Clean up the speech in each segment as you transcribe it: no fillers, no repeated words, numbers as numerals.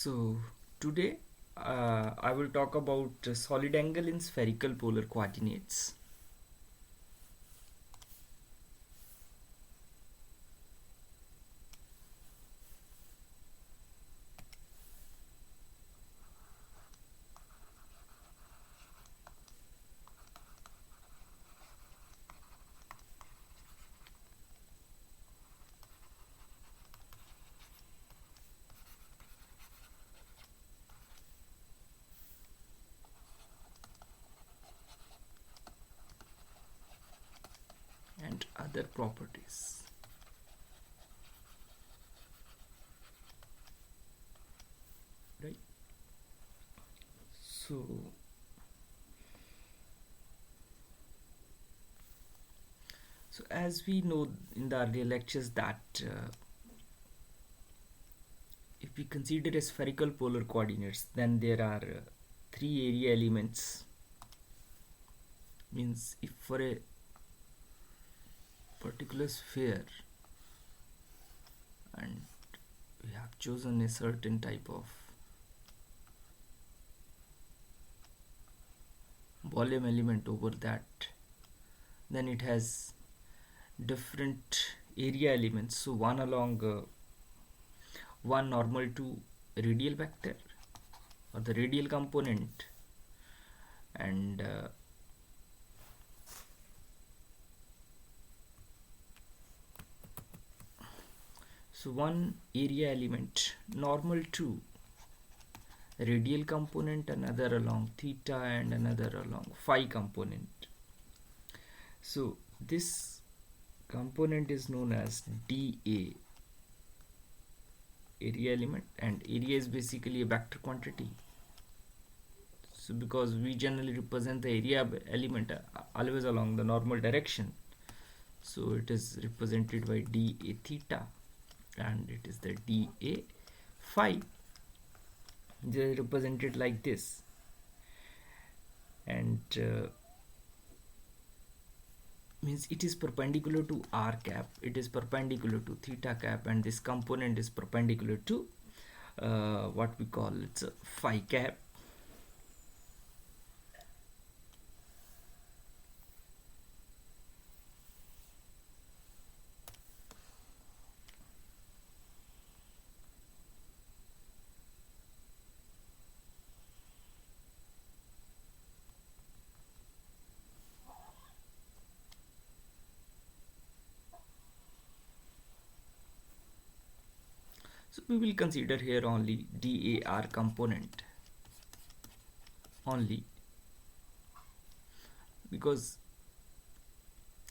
So today I will talk about solid angle in spherical polar coordinates. And other properties. Right? So as we know in the earlier lectures that if we consider a spherical polar coordinates, then there are three area elements. Means if for a particular sphere and we have chosen a certain type of volume element over that, then it has different area elements. So one along one normal to radial vector or the radial component, and so one area element normal to radial component, another along theta and another along phi component. So this component is known as dA, area element, and area is basically a vector quantity. So because we generally represent the area element always along the normal direction, so it is represented by dA theta and it is the dA phi. They are represented like this, and means it is perpendicular to r cap, it is perpendicular to theta cap, and this component is perpendicular to what we call it's a phi cap. So we will consider here only DAR component only, because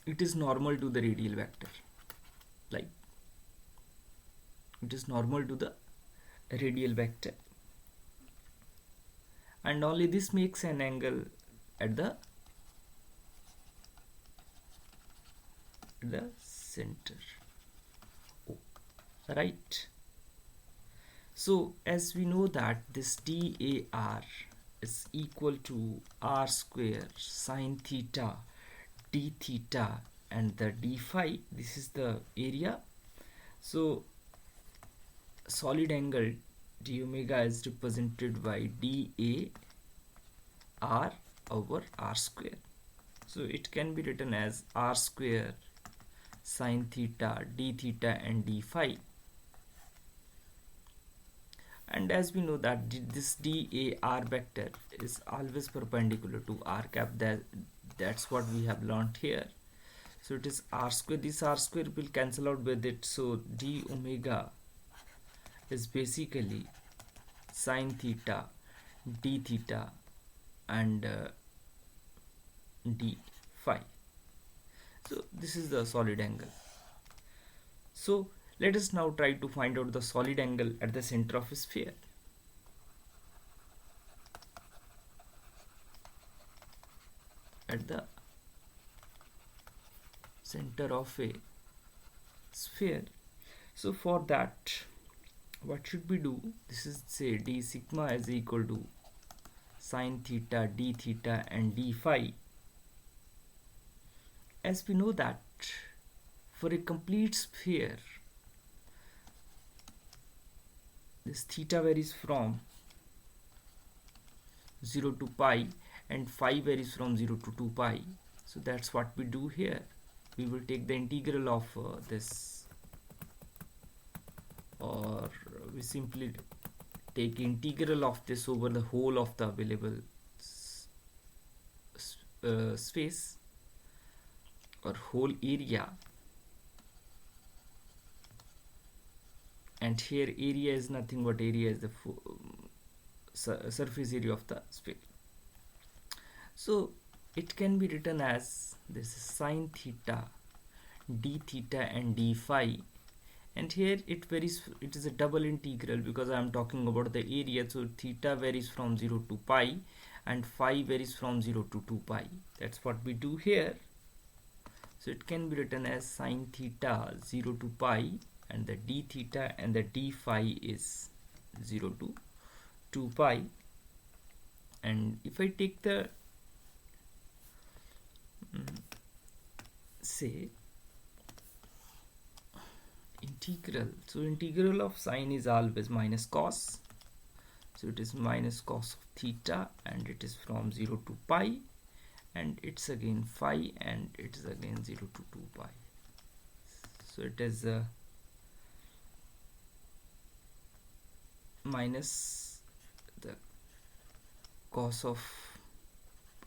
it is normal to the radial vector, like it is normal to the radial vector, and only this makes an angle at the center. Right? So as we know that this DAR is equal to r square sine theta d theta and the d phi, this is the area. So solid angle d omega is represented by dA r over r square. So it can be written as r square sine theta d theta and d phi. And as we know that this DAR vector is always perpendicular to r cap, that's what we have learned here. So it is r square, this r square will cancel out with it, so d omega is basically sine theta d theta and d phi. So this is the solid angle. So let us now try to find out the solid angle at the center of a sphere. At the center of a sphere. So for that, what should we do? This is, say, d sigma is equal to sine theta d theta and d phi. As we know that for a complete sphere, this theta varies from 0 to pi and phi varies from 0 to 2 pi. So that's what we do here. We will take the integral of this, or we simply take integral of this over the whole of the available space or whole area, and here area is nothing but area is the surface area of the sphere. So it can be written as this sine theta d theta and d phi, and here it varies, it is a double integral because I am talking about the area. So theta varies from 0 to pi and phi varies from 0 to 2 pi. That's what we do here. So it can be written as sine theta 0 to pi, and the d theta and the d phi is 0 to 2 pi. And if I take the say integral, so integral of sine is always minus cos, so it is minus cos of theta, and it is from 0 to pi, and it's again phi, and it is again 0 to 2 pi. So it is minus the cos of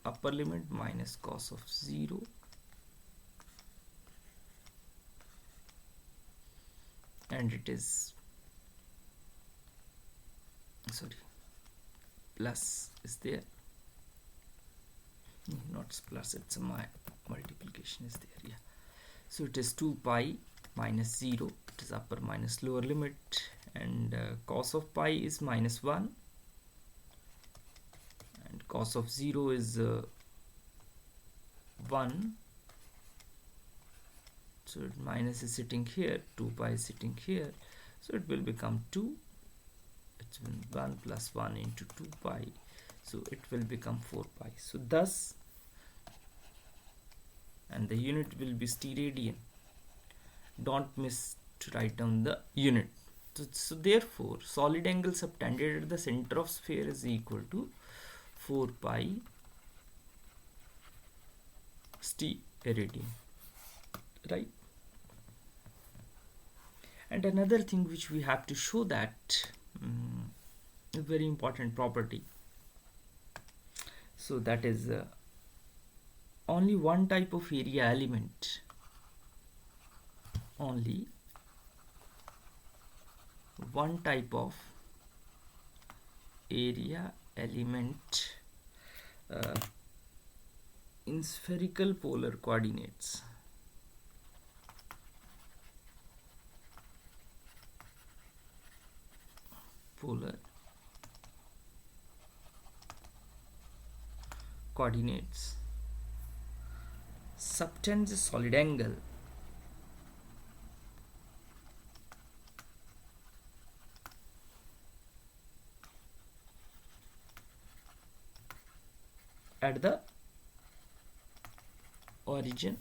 upper limit minus cos of 0 and it is plus is there, not plus, it's my multiplication is there, yeah. So it is 2 pi minus 0, it is upper minus lower limit, and cos of pi is minus 1, and cos of 0 is 1, so minus is sitting here, 2 pi is sitting here, so it will become 2, it's 1 plus 1 into 2 pi, so it will become 4 pi. So thus, and the unit will be steradian, don't miss to write down the unit. So therefore solid angle subtended at the center of sphere is equal to 4 pi steradian, right? And another thing which we have to show, that a very important property, so that is only one type of area element, only one type of area element in spherical polar coordinates polar coordinates subtends a solid angle at the origin.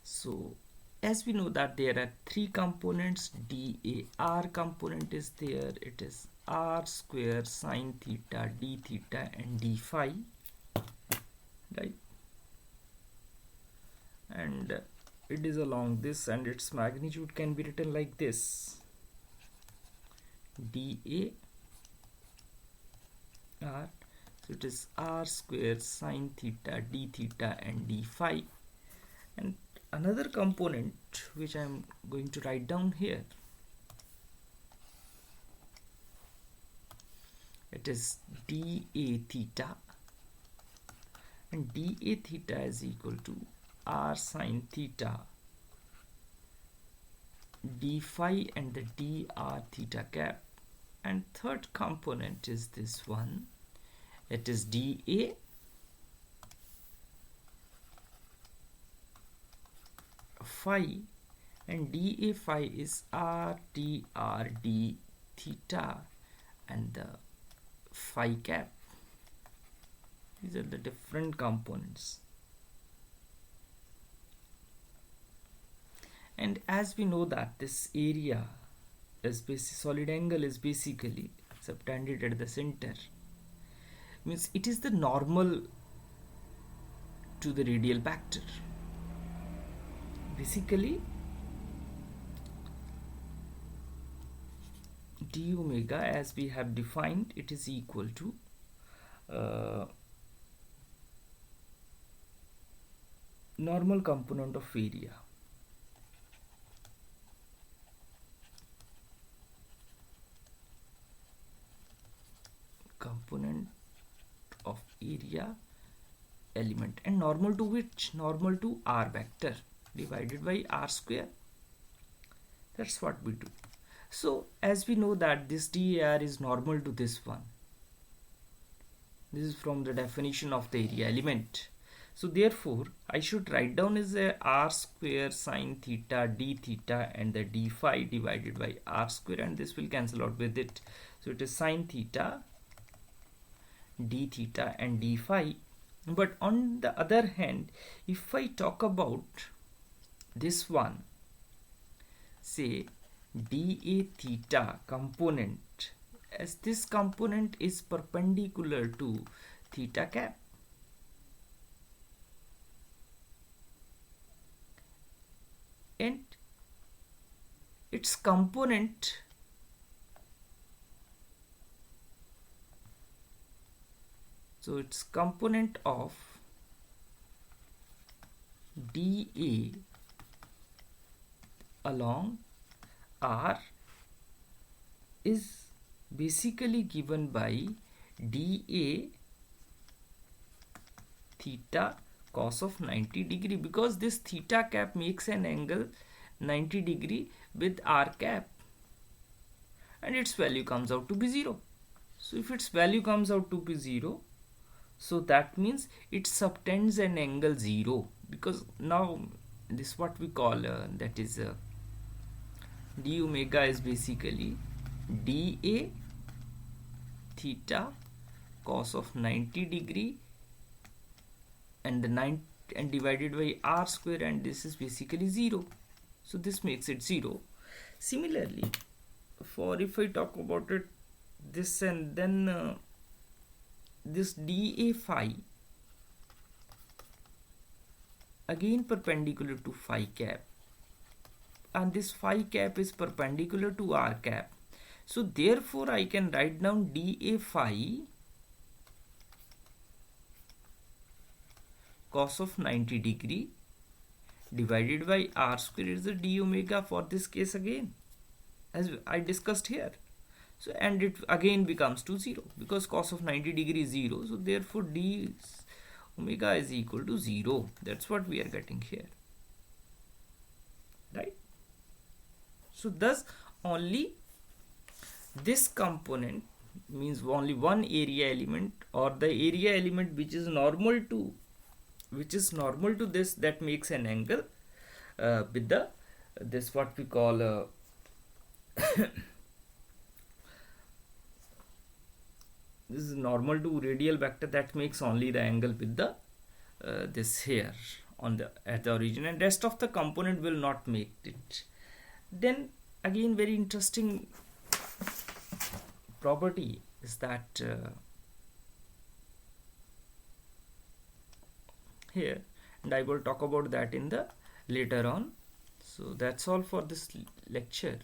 So as we know that there are three components, dAr component is there, it is r square sine theta d theta and d phi, right? And it is along this, and its magnitude can be written like this: dA r, so it is r square sine theta d theta and d phi. And another component which I am going to write down here, it is dA theta, and dA theta is equal to r sine theta d phi and the dr theta cap. And third component is this one, it is dA phi, and dA phi is r dr d theta and the phi cap. These are the different components. And as we know that this area solid angle is basically subtended at the center, means it is the normal to the radial vector. Basically d omega, as we have defined, it is equal to normal component of area. Component of area element, and normal to which? Normal to r vector divided by r square. That's what we do. So as we know that this DAR is normal to this one. This is from the definition of the area element. So therefore I should write down as a r square sine theta d theta and the d phi divided by r square, and this will cancel out with it. So it is sine theta d theta and d phi. But on the other hand, if I talk about this one, say dA theta component, as this component is perpendicular to theta cap, and its component of dA along R is basically given by dA theta cos of 90 degree, because this theta cap makes an angle 90 degree with r cap, and its value comes out to be 0. So if its value comes out to be 0, so that means it subtends an angle 0, because now this what we call that is d omega is basically dA theta cos of 90 degree and the 9 and divided by r square, and this is basically 0. So this makes it 0. Similarly, for if I talk about it this, and then this dA phi again perpendicular to phi cap, and this phi cap is perpendicular to r cap. So therefore I can write down dA phi cos of 90 degree divided by r square is the d omega for this case again, as I discussed here. So and it again becomes to 0, because cos of 90 degree is 0. So therefore d omega is equal to 0. That's what we are getting here, right? So thus only this component, means only one area element, or the area element which is normal to this, that makes an angle with the this what we call this is normal to radial vector, that makes only the angle with the this here on the at the origin, and rest of the component will not make it. Then again very interesting property is that here, and I will talk about that in the later on. So that's all for this lecture.